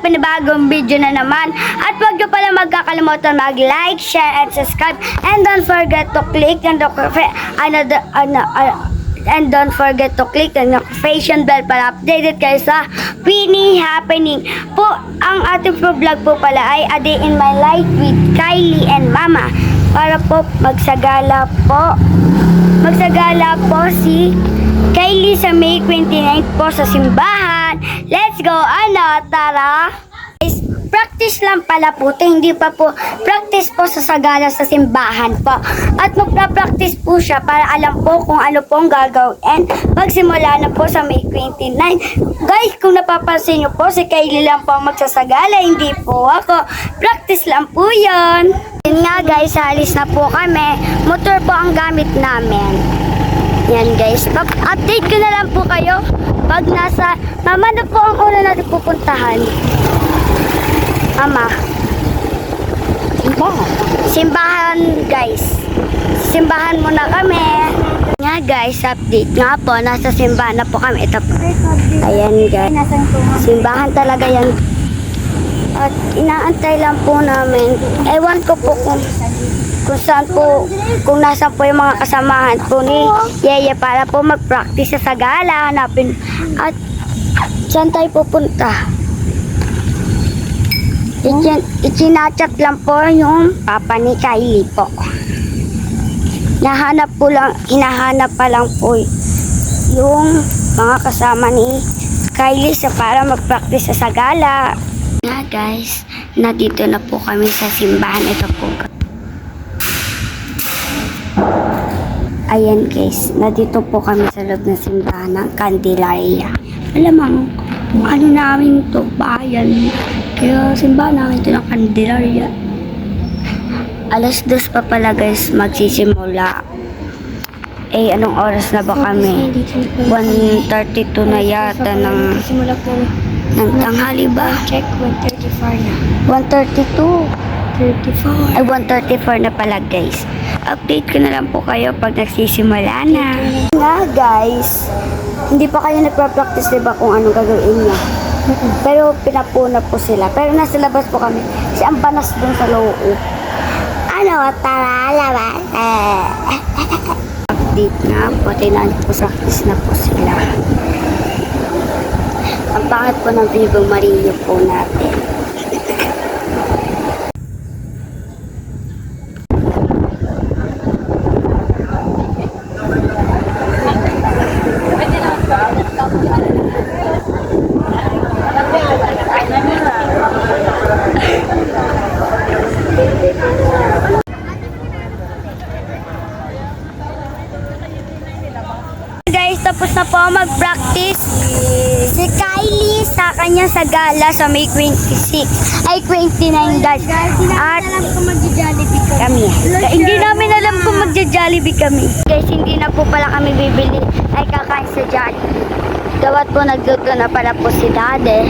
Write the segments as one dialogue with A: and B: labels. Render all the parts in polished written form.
A: panibagong video na naman. At huwag nyo pala magkakalimutan mag-like, share, and subscribe. And don't forget to click and don't forget to click the notification bell para updated kayo sa Queenie Happening. Po, ang ating vlog po pala ay A Day in My Life with Kylie and Mama. Para po magsagala po si Kylie sa May 29 po sa simbahan. Let's go! Tara! Practice lang pala po ito, hindi pa po practice po sa sagala sa simbahan po. At magpa-practice po siya para alam po kung ano pong gagawin magsimula na po sa May 29. Guys, kung napapansin nyo po, si Kylie lang po magsasagala, hindi po ako. Practice lang po yun. Yun nga guys, halis na po kami. Motor po ang gamit namin. Yan guys, update ko na lang po kayo pag nasa, mama na po ang una natin pupuntahan. Mama. Simbahan guys. Simbahan muna kami. Nga guys, update nga po. Nasa simbahan na po kami. Ito po. Ayan guys. Simbahan talaga yan. At inaantay lang po namin. Ewan ko po kung saan po, kung nasa po yung mga kasamahan po ni Yeye para po mag-practice sa sagala. Hanapin. At saan tayo pupunta? Itinachat lang po yung papa ni Kylie po. Hinahanap pa lang po yung mga kasama ni Kylie sa para mag-practice sa sagala. Na guys, nandito na po kami sa simbahan. Ito po. Ayan guys, nandito po kami sa loob ng simbahan ng Candelaria. Alamang, ano namin to, bayan. Kaya simbahan namin ito ng Candelaria. Alas 2 pa pala guys magsisimula. Anong oras na ba kami? 1:32 na yata ng tanghali ba?
B: Check, 1:34 na.
A: 1:32.
B: 34.
A: Ay, 1:34 na pala guys. Update ko na lang po kayo pag nagsisimula na. Nga guys, hindi pa kayo nagpa-practice diba kung anong gagawin niya. Pero pinapuna po sila. Pero nasa labas po kami. Kasi ang banas dun sa loob. Tara, labas. Update na po. Practice na po sila. Ang pangit po ng Vivo Mario po natin. Guys, tapos na po mag-practice si Kylie sa kanyang sagala sa May 26. Ay, 29 guys. At kami. Hindi namin alam kung magja-Jollibee kami. Guys, hindi na po pala kami bibili. Ay, kakain sa Jollibee. Gawat po nagluto na pala po si Daddy.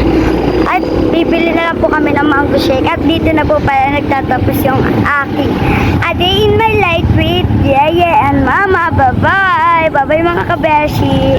A: At bibili na lang po kami ng mango shake. At dito na po pala nagtatapos yung aking A Day in My Life with Yeye and Mama. Bye-bye! Bye-bye mga kabeshi!